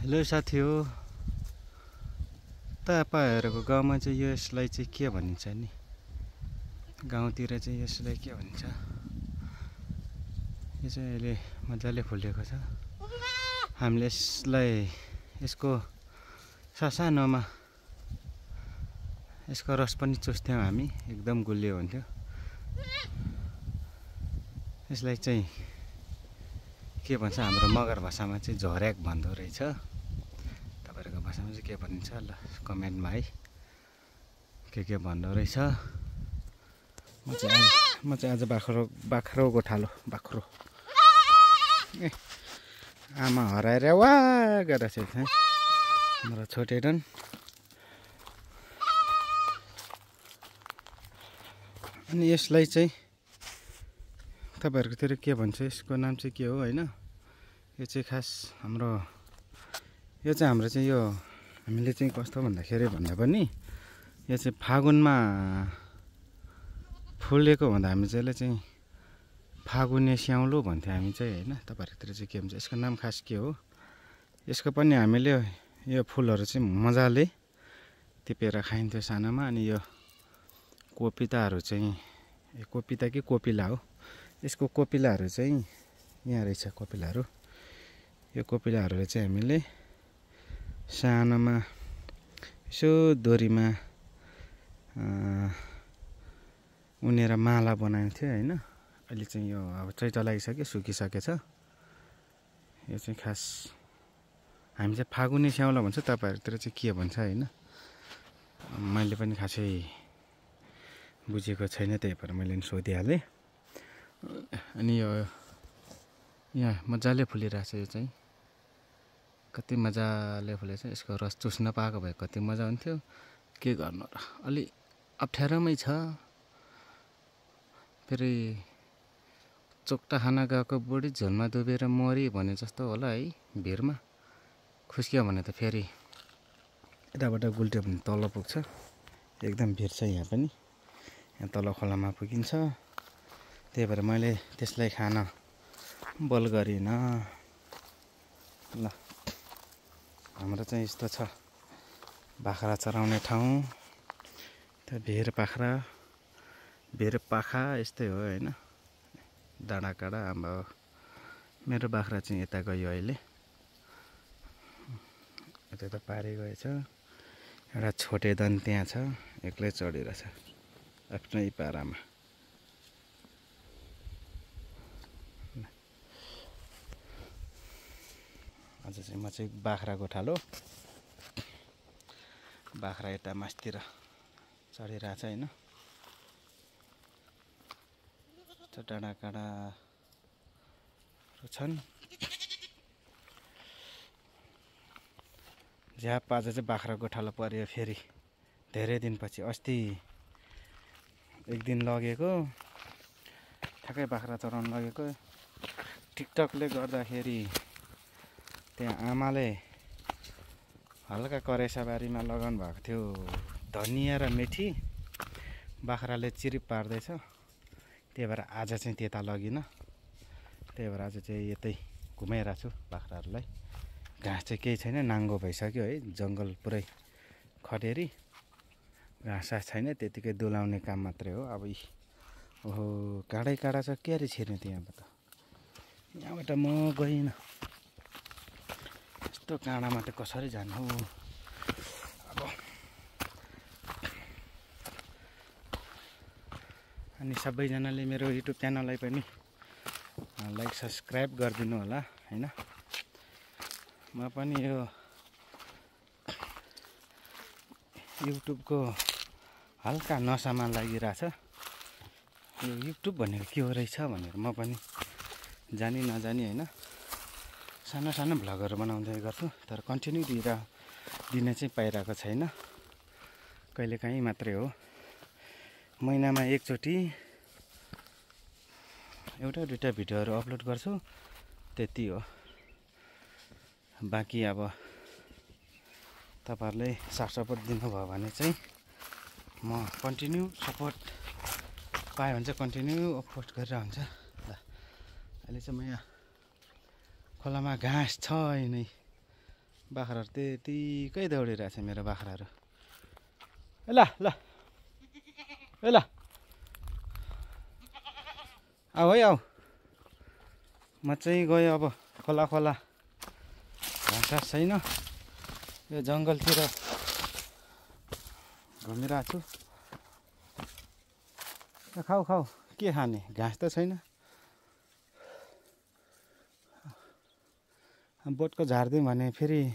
Hello साथी हो तपाईँहरूको गाउँमा चाहिँ यसलाई चाहिँ के भनिन्छ नि गाउँतिर चाहिँ यसलाई के भन्छ यो चाहिँ अहिले मजाले फुलेको छ हामीले यसलाई यसको ससानोमा यसको रस पनि चुस्थ्यौँ हामी एकदम गुलियो हुन्थ्यो यसलाई चाहिँ के भन्छ हाम्रो मगर भाषामा चाहिँ झर्याक भन्दो रहेछ तपाईहरुको भाषामा चाहिँ के भनिन्छ ल कमेन्टमा है के भन्दो रहेछ म चाहिँ आज बाख्रो गोठालो बाख्रो ए आमा हराएर वा गरेर चाहिँ हाम्रो छोटेरन अनि यसलाई चाहिँ तपाईहरुकोतिर के भन्छ यसको नाम चाहिँ के हो हैन यो चाहिँ खास हाम्रो यो चाहिँ हाम्रो चाहिँ यो हामीले चाहिँ कस्तो भन्दाखेरि भन्दा पनि यो चाहिँ फागुनमा फुलेको भन्दा हामी चाहिँ यसलाई चाहिँ फागुने स्याउलो भन्थ्यौ हामी चाहिँ हैन तपाईहरुतिर चाहिँ के भन्छ यसको नाम खास के हो यसको पनि हामीले यो फुलहरु चाहिँ मजाले टिपेर खाइन्थ्यो सानामा अनि यो कोपिताहरु चाहिँ कोपिता कि कोपिला हो यसको कोपिलाहरु चाहिँ यहाँ रहेछ कोपिलाहरु यो कोपिलाहरुले चाहिँ हामीले सानोमा यसो दोरीमा उनेर माला बनाउँथ्यो हैन अहिले चाहिँ यो अब चैत लागिसक्यो सुकिसकेछ यो चाहिँ खास हामी चाहिँ फागुने स्याउला भन्छ तपाईहरुतिर चाहिँ के भन्छ हैन मैले पनि खासै बुझेको छैन त्यही भएर मैले नि सोधिहाले अनि यो यहाँ मजाले फुलिरहेछ यो चाहिँ कति मजाले फुलेछ यसको रस चुस्न पाएको भए कति मजा हुन्थ्यो के गर्नु र अलि अप्ठ्यारोमै छ फेरि चोक्टा खाना गएको बुढी झुलमा डुबेर मरी भने जस्तो होला है भिरमा खुस्क्यो भने त फेरि यताबाट गुल्ट्यो भने तल पुग्छ एकदम भिर छ यहाँ पनि यहाँ तल खोलामा पुगिन्छ त्यही भएर मैले त्यसलाई खान बल गरिन ल हाम्रो चाहिँ यस्तो छ बाख्रा चराउने ठाउँ त्यो भेर पाखा यस्तै हो हैन डाँडा काँडा अब मेरो बाख्रा चाहिँ यता गयो अहिले यता त पारी गएछ एउटा छोटेदन त्यहाँ छ एक्लै चढिरहेछ आफ्नै पारामा आज चाहिँ म चाहिँ बाख्रा गोठालो बाख्रा यता मास्तिर चढिरहेछ हैन डाँडा काँडाहरू छन् झ्याप आज चाहिँ बाख्रा गोठालो पर्यो फेरि धेरै दिनपछि अस्ति एक दिन लगेको ठ्याक्कै बाख्रा चराउन लगेको टिकटकले गर्दाखेरि त्यहाँ आमाले हल्का करेसाबारीमा लगाउनु भएको थियो धनिया र मेथी बाख्राले चिरिप पार्दैछ त्यही भएर आज चाहिँ त्यता लगिन त्यही भएर आज चाहिँ यतै घुमाइरहेको छु बाख्राहरूलाई घाँस चाहिँ केही छैन नाङ्गो भइसक्यो है जङ्गल पुरै खडेरी घाँस छैन त्यतिकै दुलाउने काम मात्रै हो अब ओहो काँडै काँडा छ क्यारे छिर्ने त्यहाँबाट म गइनँ यस्तो काँडामा त कसरी जानु अब अनि सबैजनाले मेरो युट्युब च्यानललाई पनि लाइक सब्स्क्राइब गरिदिनु होला हैन म पनि यो युट्युबको हल्का नसामा लागिरहेछ यो युट्युब भनेको के हो रहेछ भनेर म पनि जानी नजानी हैन सानो सानो भ्लगहरु बनाउँदै गर्छु तर कन्टिन्यू दिने चाहिँ पाइरहेको छैन कहिलेकाहीँ मात्रै हो महिनामा एकचोटि एउटा दुईटा भिडियोहरु अपलोड गर्छु त्यति हो बाँकी अब तपाईहरुले साथ सपोर्ट दिनुभयो भने चाहिँ म कन्टिन्यू सपोर्ट पाए भने चाहिँ कन्टिन्यू अपलोड गरेर हुन्छ ल अहिले चाहिँ म यहाँ खोलामा घाँस छ नै बाख्राहरू त्यतिकै दौडिरहेछ मेरो बाख्राहरू। ल ल ल आऊ है आऊ। म चाहिँ गएँ अब खोला खोला, घाँस छैन, यो जङ्गलतिर घुमिरहेको छु। खाऊ खाऊ, के खाने, घाँस त छैन। बोटको झारिदिउँ भने फेरि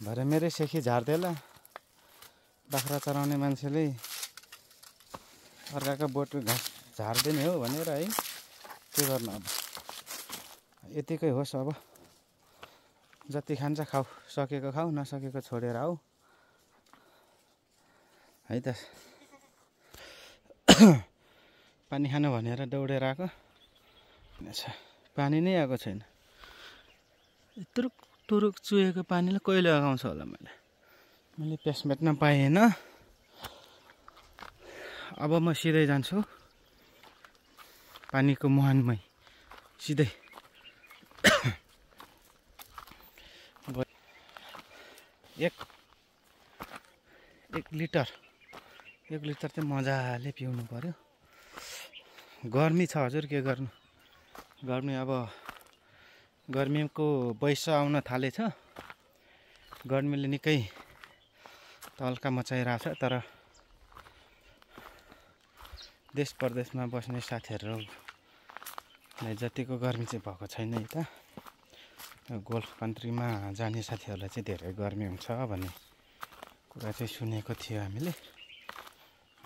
भरे मेरै सेखी झार्देला। बाख्रा चराउने मान्छेले अर्काको बोटको घाँस झारिदिने हो भनेर है, के गर्नु अब। यतिकै होस् अब, जति खान्छ खाऊ, सकेको खाऊ, नसकेको छोडेर आऊ है त। पानी खानु भनेर दौडेर आएको, पानी नै आएको छैन। तुरुक तुरुक चुहेको पानीलाई कहिले लगाउँछ होला मैले प्यास मेट्न पाएन। अब म सिधै जान्छु पानीको मुहानमै, सिधै। एक लिटर चाहिँ मजाले पिउनु पर्यो। गर्मी छ हजुर, के गर्नु। गर्मी अब गर्मीको वैश आउन थालेछ। गर्मीले निकै तल्का मचाइरहेछ। तर देश परदेशमा बस्ने साथीहरूलाई जतिको गर्मी चाहिँ भएको छैन है त। गोल्फ कन्ट्रीमा जाने साथीहरूलाई चाहिँ धेरै गर्मी हुन्छ भन्ने कुरा चाहिँ सुनेको थियो हामीले।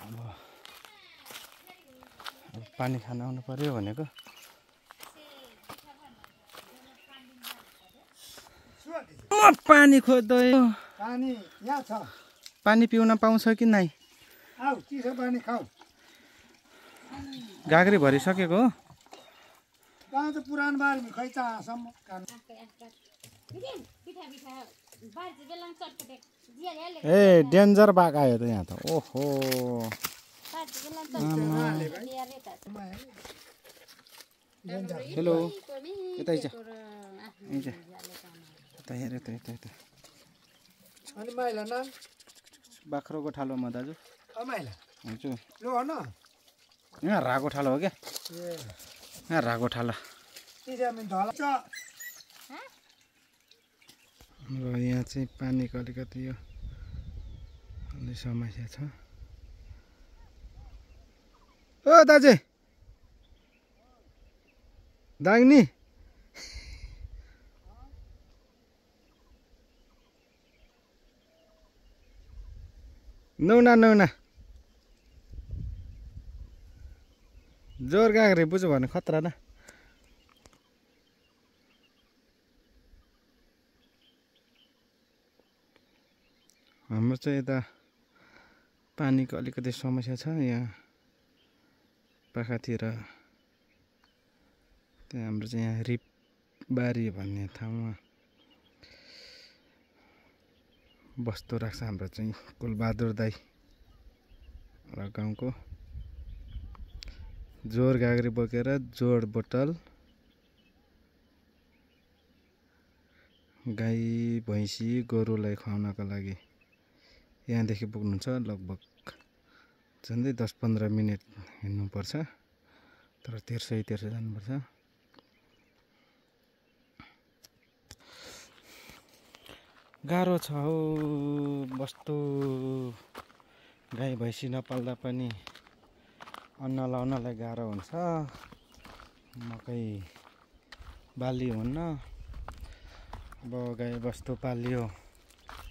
अब पानी खान आउनु पर्यो भनेको। म पानी खोज्दै, पानी यहाँ छ, पानी पिउन पाउँछ कि नाइ? आऊ चिसो पानी खाऊ। गाग्री भरिसकेको हो। कहाँ त पुरानो बारीमा खै चासम्म ए डेन्जर बाघ आयो त यहाँ त। ओहो हेलो, यतै छ, यता हेर, यता यता यता। अनि माइला न बाख्रो गोठालोमा दाजु। माइला हजुर, लो न यहाँ रागो ठालो हो क्या, यहाँ रागो ठालो। र यहाँ चाहिँ पानीको अलिकति यो अलि समस्या छ। ओ दाजु दाङ्नी, नौना नौना जोर गाग्रे बुझ्यो भने खतरा न। हाम्रो चाहिँ यता पानीको अलिकति समस्या छ। यहाँ पाखातिर त्यहाँ हाम्रो चाहिँ यहाँ रिपबारी भन्ने ठाउँमा बस्तो राख्छ हाम्रो चाहिँ कुलबहादुर दाई र गाउँको। जोर गाग्री बोकेर जोड बोतल गाई भैँसी गोरुलाई खुवाउनका लागि यहाँदेखि पुग्नुहुन्छ। लगभग झन्डै 10-15 मिनट हिँड्नुपर्छ, तर तेर्सै जानुपर्छ। गाह्रो छ हौ बस्तु। गाई भैँसी नपाल्दा पनि अन्न लाउनलाई गाह्रो हुन्छ। मकै बाली हुन्न। अब गाई बस्तु पालियो,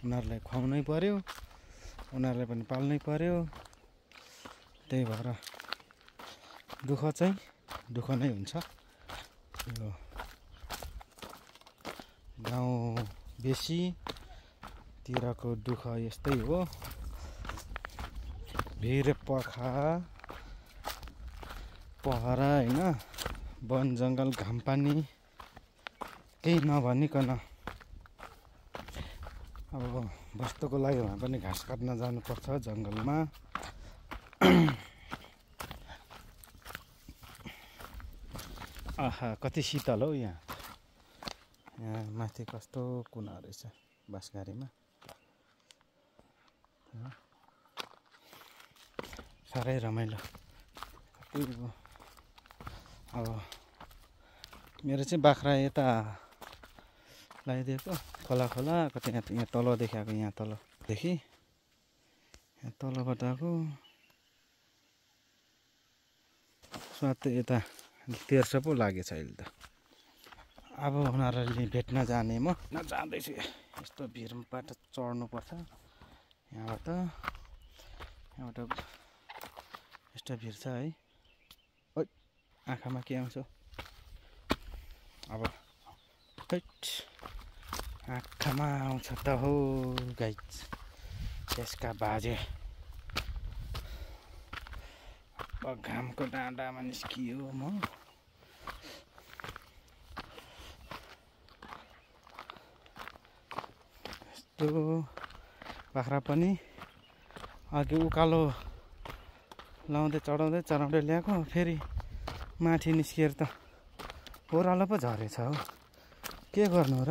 उनीहरूलाई खुवाउनै पर्यो, उनीहरूलाई पनि पाल्नै पर्यो। त्यही भएर दुःख चाहिँ दुःख नै हुन्छ। यो गाउँ बेसीतिरको दुःख यस्तै हो। भिर पखा पहरा होइन, वन जङ्गल घाम पानी केही नभनिकन अब बस्तुको लागि भए पनि घाँस काट्न जानुपर्छ जङ्गलमा। आहा कति शीतल हो यहाँ। यहाँ माथि कस्तो कुना रहेछ बाँसघारीमा साह्रै रमाइलो। कति अब मेरो चाहिँ बाख्रा यता लगाइदिएको खोला कति यहाँ तल देखाएको यहाँ तलदेखि यहाँ तलबाट आएको स्वाद यता 1300 पो लागेछ अहिले त। अब उनीहरूले भेट्न जाने म नजाँदैछु। यस्तो भिरबाट चढ्नुपर्छ यहाँबाट यस्तो भिर छ है। ओइ आँखामा के आउँछ अब आँखामा आउँछ त हो गाइस त्यसका बाजे। अब घामको डाँडामा निस्कियो म। यस्तो बाख्रा पनि अघि उकालो लाउँदै चढाउँदै ल्याएको फेरि माथि निस्किएर त ओह्रालो पो झरेछ हो। के गर्नु र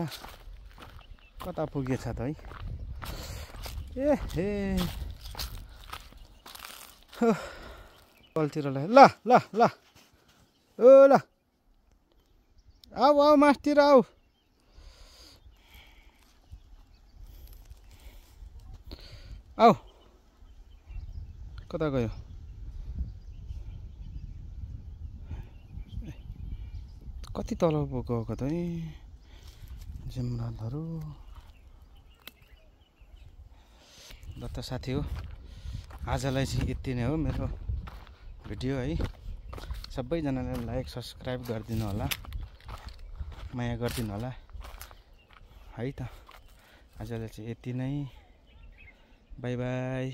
कता पुगेछ त है। ए हे तलतिर ल ल ल ओ ल आऊ मासतिर आऊ। आऊ कता गयो कति तल गएको त है जमरालहरू। ल त साथी हो आजलाई चाहिँ यति नै हो मेरो भिडियो है। सबैजनाले लाइक सब्सक्राइब गरिदिनु होला माया गरिदिनु होला है त। आजलाई चाहिँ यति नै बाई बाई।